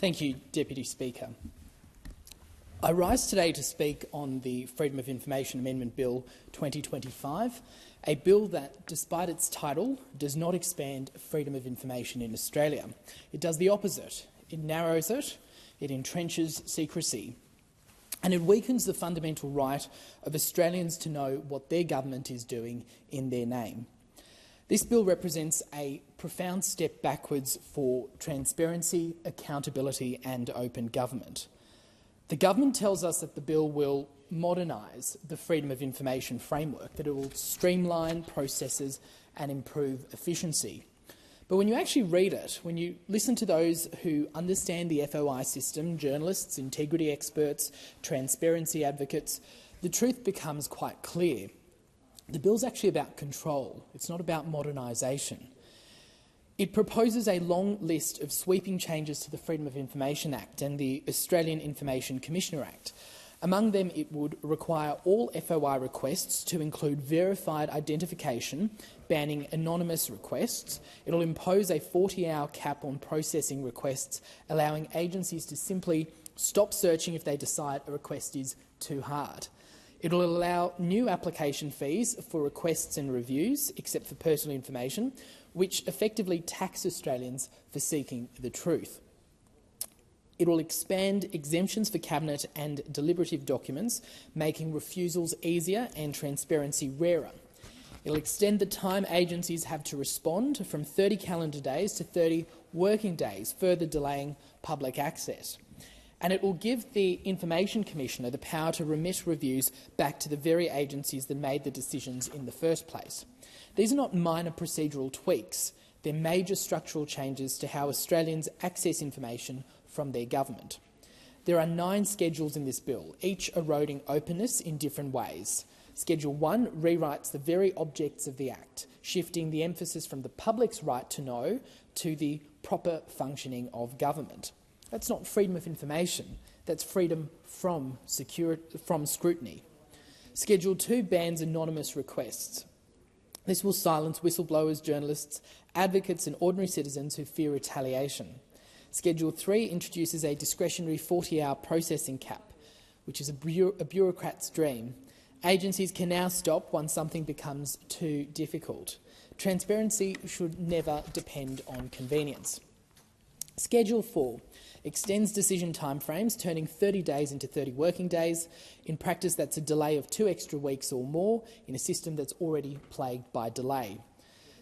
Thank you, Deputy Speaker. I rise today to speak on the Freedom of Information Amendment Bill 2025, a bill that, despite its title, does not expand freedom of information in Australia. It does the opposite. It narrows it, it entrenches secrecy, and it weakens the fundamental right of Australians to know what their government is doing in their name. This bill represents a profound step backwards for transparency, accountability and open government. The government tells us that the bill will modernise the freedom of information framework, that it will streamline processes and improve efficiency. But when you actually read it, when you listen to those who understand the FOI system, journalists, integrity experts, transparency advocates, the truth becomes quite clear. The bill's actually about control. It's not about modernisation. It proposes a long list of sweeping changes to the Freedom of Information Act and the Australian Information Commissioner Act. Among them, it would require all FOI requests to include verified identification, banning anonymous requests. It will impose a 40-hour cap on processing requests, allowing agencies to simply stop searching if they decide a request is too hard. It will allow new application fees for requests and reviews, except for personal information, which effectively tax Australians for seeking the truth. It will expand exemptions for cabinet and deliberative documents, making refusals easier and transparency rarer. It will extend the time agencies have to respond from 30 calendar days to 30 working days, further delaying public access. And it will give the Information Commissioner the power to remit reviews back to the very agencies that made the decisions in the first place. These are not minor procedural tweaks. They're major structural changes to how Australians access information from their government. There are 9 schedules in this bill, each eroding openness in different ways. Schedule 1 rewrites the very objects of the Act, shifting the emphasis from the public's right to know to the proper functioning of government. That's not freedom of information, that's freedom from scrutiny. Schedule 2 bans anonymous requests. This will silence whistleblowers, journalists, advocates and ordinary citizens who fear retaliation. Schedule 3 introduces a discretionary 40-hour processing cap, which is a bureaucrat's dream. Agencies can now stop once something becomes too difficult. Transparency should never depend on convenience. Schedule 4 extends decision timeframes, turning 30 days into 30 working days. In practice, that's a delay of 2 extra weeks or more in a system that's already plagued by delay.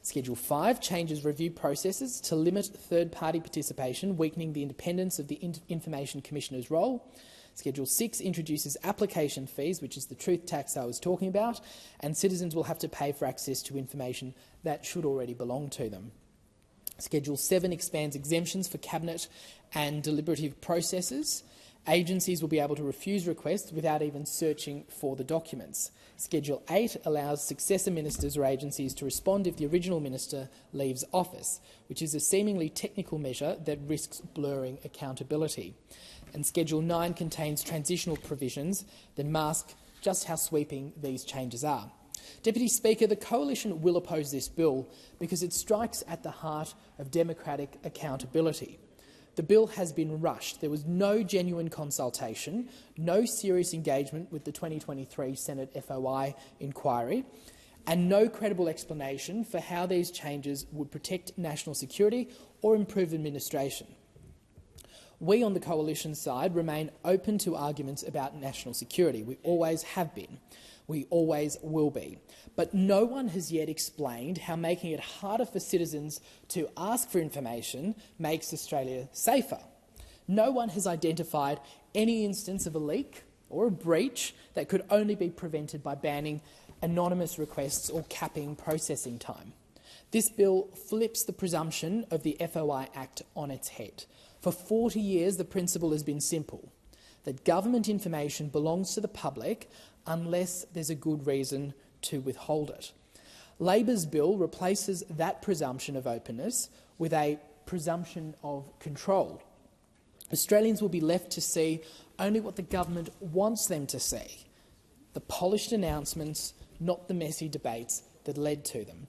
Schedule 5 changes review processes to limit third-party participation, weakening the independence of the Information Commissioner's role. Schedule 6 introduces application fees, which is the truth tax I was talking about, and citizens will have to pay for access to information that should already belong to them. Schedule 7 expands exemptions for cabinet and deliberative processes. Agencies will be able to refuse requests without even searching for the documents. Schedule 8 allows successor ministers or agencies to respond if the original minister leaves office, which is a seemingly technical measure that risks blurring accountability. And Schedule 9 contains transitional provisions that mask just how sweeping these changes are. Deputy Speaker, the Coalition will oppose this bill because it strikes at the heart of democratic accountability. The bill has been rushed. There was no genuine consultation, no serious engagement with the 2023 Senate FOI inquiry, and no credible explanation for how these changes would protect national security or improve administration. We on the Coalition side remain open to arguments about national security. We always have been. We always will be. But no one has yet explained how making it harder for citizens to ask for information makes Australia safer. No one has identified any instance of a leak or a breach that could only be prevented by banning anonymous requests or capping processing time. This bill flips the presumption of the FOI Act on its head. For 40 years, the principle has been simple, that government information belongs to the public unless there's a good reason to withhold it. Labor's bill replaces that presumption of openness with a presumption of control. Australians will be left to see only what the government wants them to see, the polished announcements, not the messy debates that led to them.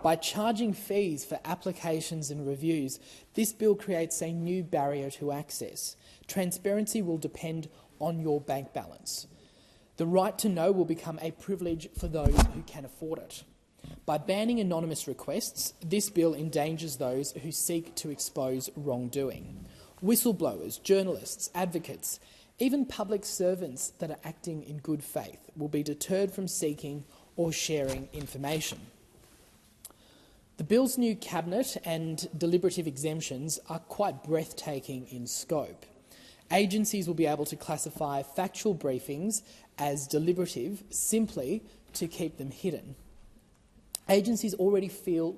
By charging fees for applications and reviews, this bill creates a new barrier to access. Transparency will depend on your bank balance. The right to know will become a privilege for those who can afford it. By banning anonymous requests, this bill endangers those who seek to expose wrongdoing. Whistleblowers, journalists, advocates, even public servants that are acting in good faith will be deterred from seeking or sharing information. The bill's new cabinet and deliberative exemptions are quite breathtaking in scope. Agencies will be able to classify factual briefings as deliberative simply to keep them hidden. Agencies already fail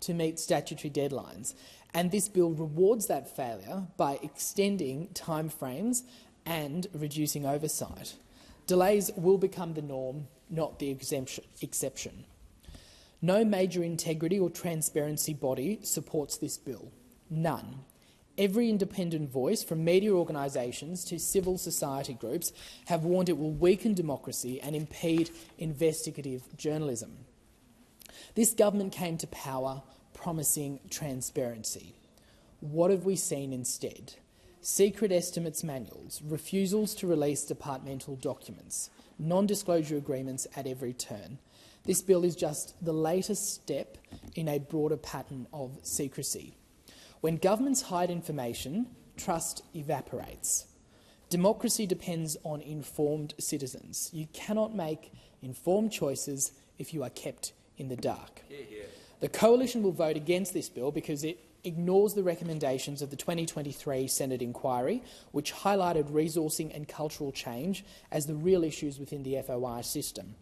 to meet statutory deadlines, and this bill rewards that failure by extending timeframes and reducing oversight. Delays will become the norm, not the exception. No major integrity or transparency body supports this bill. None. Every independent voice, from media organisations to civil society groups, have warned it will weaken democracy and impede investigative journalism. This government came to power promising transparency. What have we seen instead? Secret estimates manuals, refusals to release departmental documents, non-disclosure agreements at every turn. This bill is just the latest step in a broader pattern of secrecy. When governments hide information, trust evaporates. Democracy depends on informed citizens. You cannot make informed choices if you are kept in the dark. The Coalition will vote against this bill because it ignores the recommendations of the 2023 Senate inquiry, which highlighted resourcing and cultural change as the real issues within the FOI system,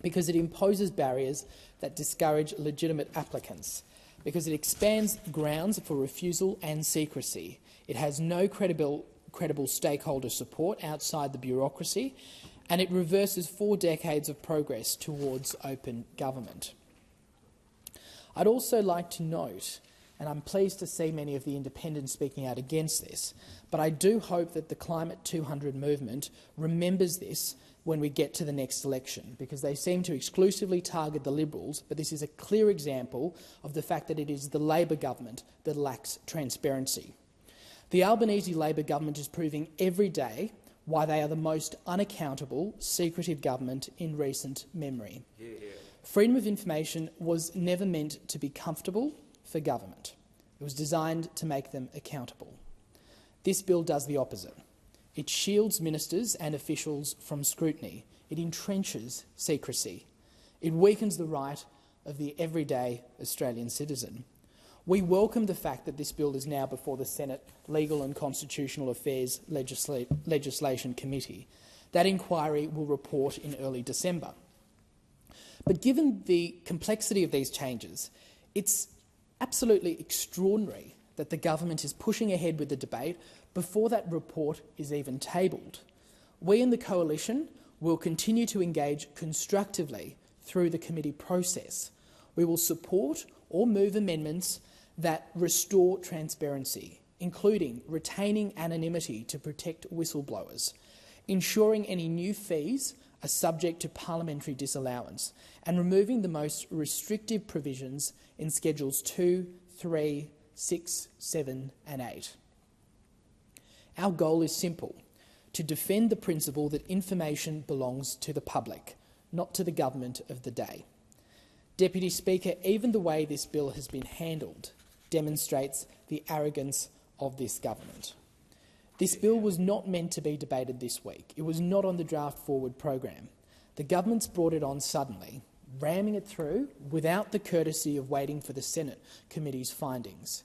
because it imposes barriers that discourage legitimate applicants, because it expands grounds for refusal and secrecy. It has no credible stakeholder support outside the bureaucracy, and it reverses 4 decades of progress towards open government. I'd also like to note, and I'm pleased to see many of the independents speaking out against this, but I do hope that the Climate 200 movement remembers this when we get to the next election, because they seem to exclusively target the Liberals, but this is a clear example of the fact that it is the Labor government that lacks transparency. The Albanese Labor government is proving every day why they are the most unaccountable, secretive government in recent memory. Freedom of information was never meant to be comfortable for government. It was designed to make them accountable. This bill does the opposite. It shields ministers and officials from scrutiny. It entrenches secrecy. It weakens the right of the everyday Australian citizen. We welcome the fact that this bill is now before the Senate Legal and Constitutional Affairs Legislation Committee. That inquiry will report in early December. But given the complexity of these changes, it's absolutely extraordinary that the government is pushing ahead with the debate before that report is even tabled. We in the Coalition will continue to engage constructively through the committee process. We will support or move amendments that restore transparency, including retaining anonymity to protect whistleblowers, ensuring any new fees are subject to parliamentary disallowance, and removing the most restrictive provisions in Schedules 2, 3, 6, 7 and 8. Our goal is simple: to defend the principle that information belongs to the public, not to the government of the day. Deputy Speaker, even the way this bill has been handled demonstrates the arrogance of this government. This bill was not meant to be debated this week. It was not on the draft forward program. The government's brought it on suddenly, ramming it through without the courtesy of waiting for the Senate committee's findings.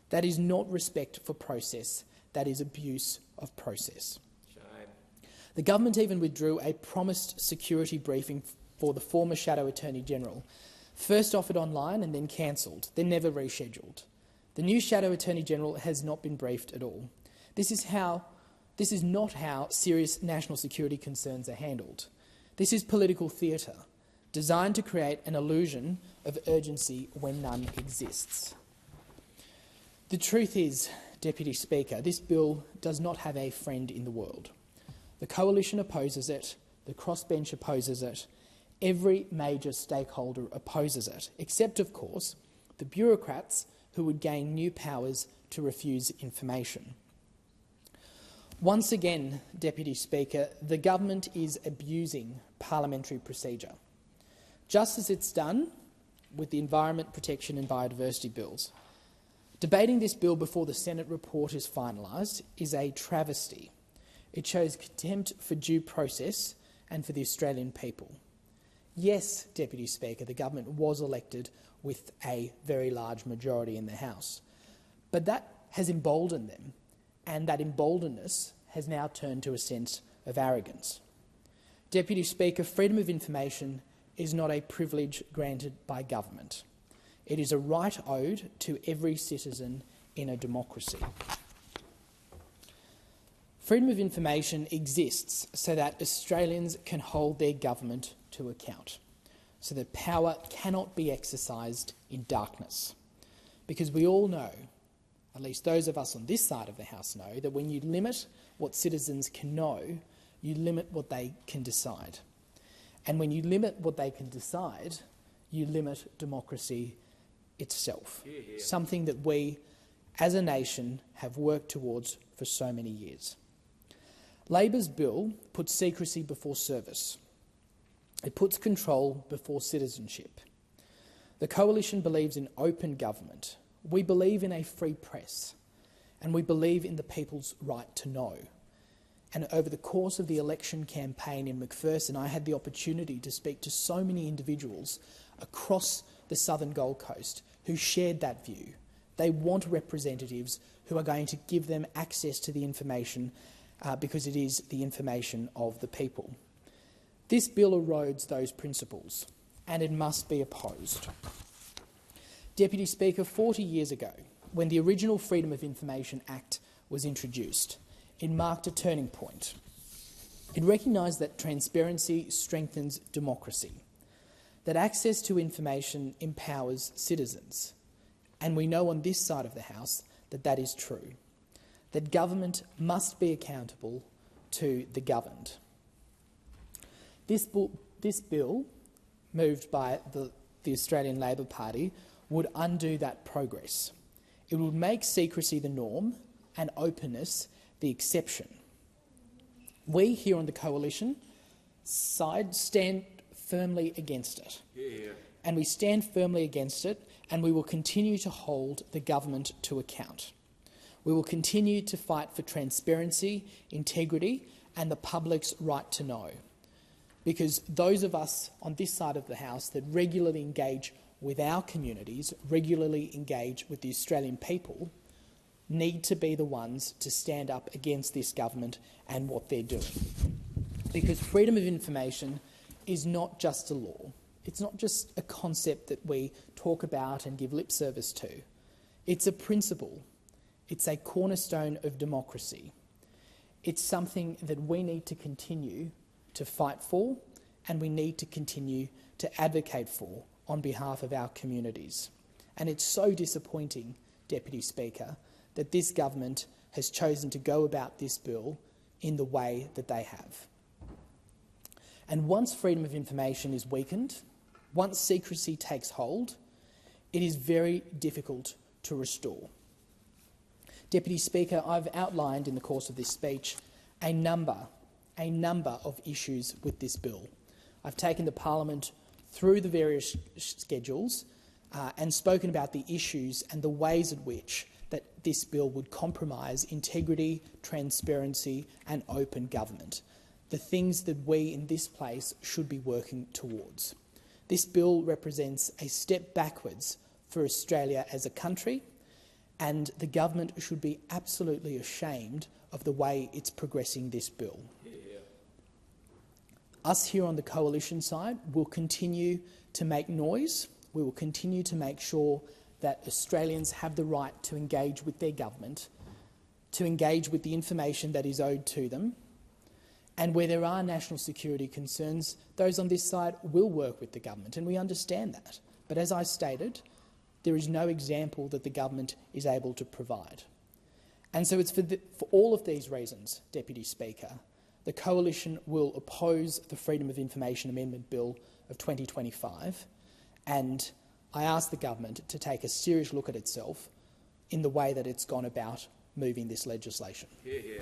That is not respect for process. That is abuse of process. Shame. The government even withdrew a promised security briefing for the former Shadow Attorney-General, first offered online and then cancelled, then never rescheduled. The new Shadow Attorney-General has not been briefed at all. This is not how serious national security concerns are handled. This is political theatre, designed to create an illusion of urgency when none exists. The truth is, Deputy Speaker, this bill does not have a friend in the world. The Coalition opposes it, the crossbench opposes it, Every major stakeholder opposes it, except, of course, the bureaucrats who would gain new powers to refuse information. Once again, Deputy Speaker, the government is abusing parliamentary procedure, just as it's done with the Environment Protection and Biodiversity bills. Debating this bill before the Senate report is finalised is a travesty. It shows contempt for due process and for the Australian people. Yes, Deputy Speaker, the government was elected with a very large majority in the House, but that has emboldened them, and that emboldenedness has now turned to a sense of arrogance. Deputy Speaker, freedom of information is not a privilege granted by government. It is a right owed to every citizen in a democracy. Freedom of information exists so that Australians can hold their government to account, so that power cannot be exercised in darkness. Because we all know, at least those of us on this side of the House know, that when you limit what citizens can know, you limit what they can decide. And when you limit what they can decide, you limit democracy itself, something that we, as a nation, have worked towards for so many years. Labor's bill puts secrecy before service. It puts control before citizenship. The Coalition believes in open government. We believe in a free press, and we believe in the people's right to know. And over the course of the election campaign in Macpherson, I had the opportunity to speak to so many individuals across the southern Gold Coast who shared that view. They want representatives who are going to give them access to the information because it is the information of the people. This bill erodes those principles, and it must be opposed. Deputy Speaker, 40 years ago, when the original Freedom of Information Act was introduced, it marked a turning point. It recognised that transparency strengthens democracy, that access to information empowers citizens, and we know on this side of the House that that is true, that government must be accountable to the governed. This bill, moved by the Australian Labor Party, would undo that progress. It would make secrecy the norm and openness the exception. We here on the Coalition side stand firmly against it. And we stand firmly against it, and we will continue to hold the government to account. We will continue to fight for transparency, integrity, and the public's right to know. Because those of us on this side of the House that regularly engage with our communities, regularly engage with the Australian people, need to be the ones to stand up against this government and what they're doing. Because freedom of information is not just a law. It's not just a concept that we talk about and give lip service to. It's a principle. It's a cornerstone of democracy. It's something that we need to continue to fight for, and we need to continue to advocate for on behalf of our communities. And it's so disappointing, Deputy Speaker, that this government has chosen to go about this bill in the way that they have. And once freedom of information is weakened, once secrecy takes hold, it is very difficult to restore. Deputy Speaker, I've outlined in the course of this speech a number of issues with this bill. I've taken the Parliament through the various schedules and spoken about the issues and the ways in which that this bill would compromise integrity, transparency and open government, the things that we in this place should be working towards. This bill represents a step backwards for Australia as a country, and the government should be absolutely ashamed of the way it's progressing this bill. Us here on the Coalition side will continue to make noise. We will continue to make sure that Australians have the right to engage with their government, to engage with the information that is owed to them, and where there are national security concerns, those on this side will work with the government, and we understand that. But as I stated, there is no example that the government is able to provide. And so it's for all of these reasons, Deputy Speaker, the Coalition will oppose the Freedom of Information Amendment Bill of 2025, and I ask the government to take a serious look at itself in the way that it's gone about moving this legislation. Hear, hear.